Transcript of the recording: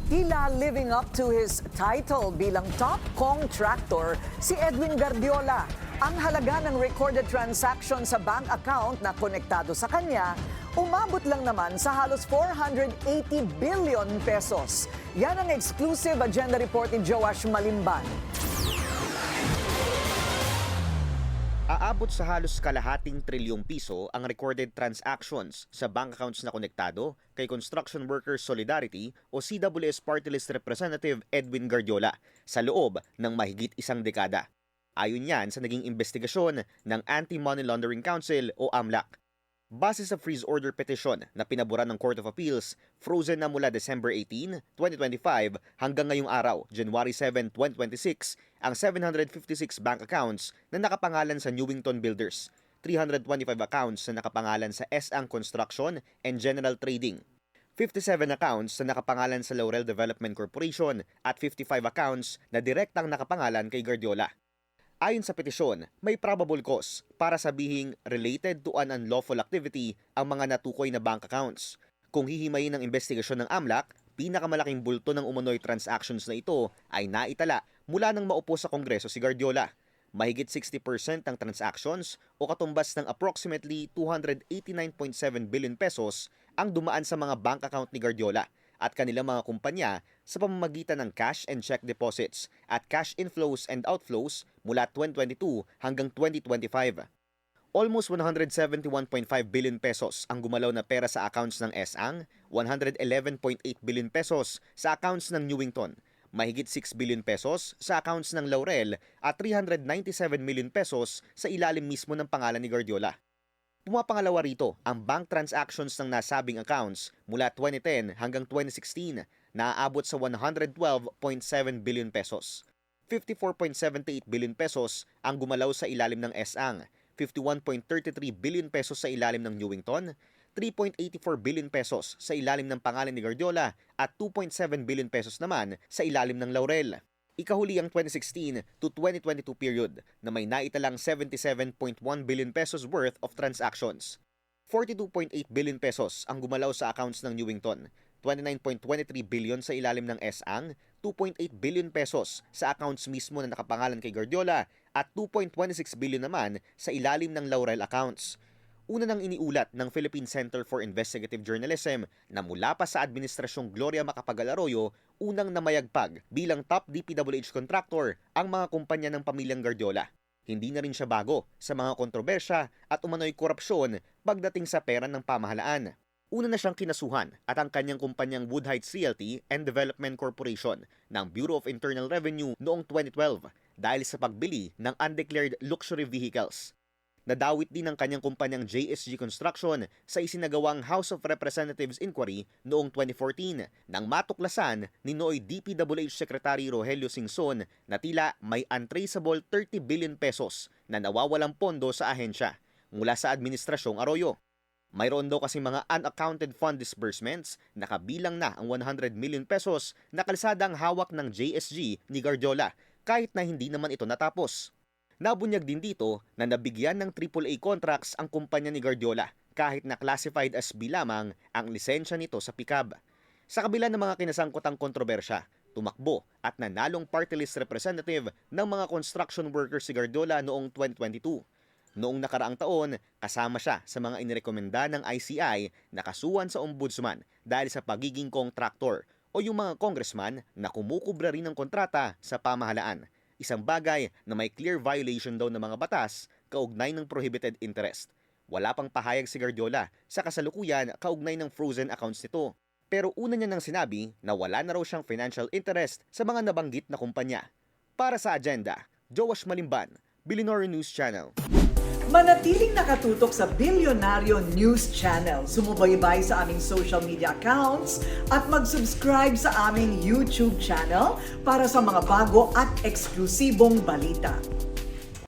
Tila living up to his title bilang top contractor, si Edwin Guardiola. Ang halaga ng recorded transaction sa bank account na konektado sa kanya, umabot lang naman sa halos 480 billion pesos. Yan ang exclusive agenda report ni Joash Malimban. Aabot sa halos kalahating trilyong piso ang recorded transactions sa bank accounts na konektado kay Construction Workers Solidarity o CWS Party List Representative Edwin Guardiola sa loob ng mahigit isang dekada. Ayon yan sa naging investigasyon ng Anti-Money Laundering Council o AMLAC. Base sa freeze order petition na pinaboran ng Court of Appeals, frozen na mula December 18, 2025 hanggang ngayong araw, January 7, 2026, ang 756 bank accounts na nakapangalan sa Newington Builders, 325 accounts na nakapangalan sa S.Ang Construction and General Trading, 57 accounts na nakapangalan sa Laurel Development Corporation at 55 accounts na direktang nakapangalan kay Guardiola. Ayon sa petisyon, may probable cause para sabihing related to an unlawful activity ang mga natukoy na bank accounts. Kung hihimayin ng investigasyon ng AMLAC, pinakamalaking bulto ng umano'y transactions na ito ay naitala mula nang maupo sa Kongreso si Guardiola. Mahigit 60% ng transactions o katumbas ng approximately 289.7 billion pesos ang dumaan sa mga bank account ni Guardiola at kanilang mga kumpanya sa pamamagitan ng cash and check deposits at cash inflows and outflows mula 2022 hanggang 2025. Almost 171.5 billion pesos ang gumalaw na pera sa accounts ng S.Ang, 111.8 billion pesos sa accounts ng Newington, mahigit 6 billion pesos sa accounts ng Laurel at 397 million pesos sa ilalim mismo ng pangalan ni Guardiola. Pumapangalawa rito ang bank transactions ng nasabing accounts mula 2010 hanggang 2016 na aabot sa 112.7 billion pesos. 54.78 billion pesos ang gumalaw sa ilalim ng S.Ang, 51.33 billion pesos sa ilalim ng Newington, 3.84 billion pesos sa ilalim ng pangalan ni Guardiola at 2.7 billion pesos naman sa ilalim ng Laurel. Ikahuli ang 2016 to 2022 period na may naitalang 77.1 billion pesos worth of transactions. 42.8 billion pesos ang gumalaw sa accounts ng Newington, 29.23 billion sa ilalim ng S.Ang, 2.8 billion pesos sa accounts mismo na nakapangalan kay Guardiola at 2.26 billion naman sa ilalim ng Laurel accounts. Una nang iniulat ng Philippine Center for Investigative Journalism na mula pa sa Administrasyong Gloria Macapagal-Arroyo, unang namayagpag bilang top DPWH contractor ang mga kumpanya ng pamilyang Guardiola. Hindi na rin siya bago sa mga kontrobersya at umano'y korupsyon pagdating sa pera ng pamahalaan. Una na siyang kinasuhan at ang kanyang kumpanyang Wood Heights Realty and Development Corporation ng Bureau of Internal Revenue noong 2012 dahil sa pagbili ng undeclared luxury vehicles. Nadawit din ang kanyang kumpanyang JSG Construction sa isinagawang House of Representatives inquiry noong 2014 nang matuklasan ni Noy DPWH Secretary Rogelio Singson na tila may untraceable 30 billion pesos na nawawalang pondo sa ahensya mula sa Administrasyong Arroyo. Mayroon daw kasi mga unaccounted fund disbursements na kabilang na ang 100 million pesos na kalsadang hawak ng JSG ni Guardiola kahit na hindi naman ito natapos. Nabunyag din dito na nabigyan ng AAA contracts ang kumpanya ni Guardiola kahit na classified as B lamang ang lisensya nito sa PICAB. Sa kabila ng mga kinasangkotang kontrobersya, tumakbo at nanalong party list representative ng mga construction workers si Guardiola noong 2022. Noong nakaraang taon, kasama siya sa mga inirekomenda ng ICI na kasuhan sa ombudsman dahil sa pagiging contractor o yung mga congressman na kumukubra rin ng kontrata sa pamahalaan. Isang bagay na may clear violation daw ng mga batas kaugnay ng prohibited interest. Wala pang pahayag si Guardiola sa kasalukuyan kaugnay ng frozen accounts nito. Pero una niya nang sinabi na wala na raw siyang financial interest sa mga nabanggit na kumpanya. Para sa agenda, Joash Malimban, Billionaire News Channel. Manatiling nakatutok sa Bilyonaryo News Channel. Sumubaybay sa aming social media accounts at mag-subscribe sa aming YouTube channel para sa mga bago at eksklusibong balita.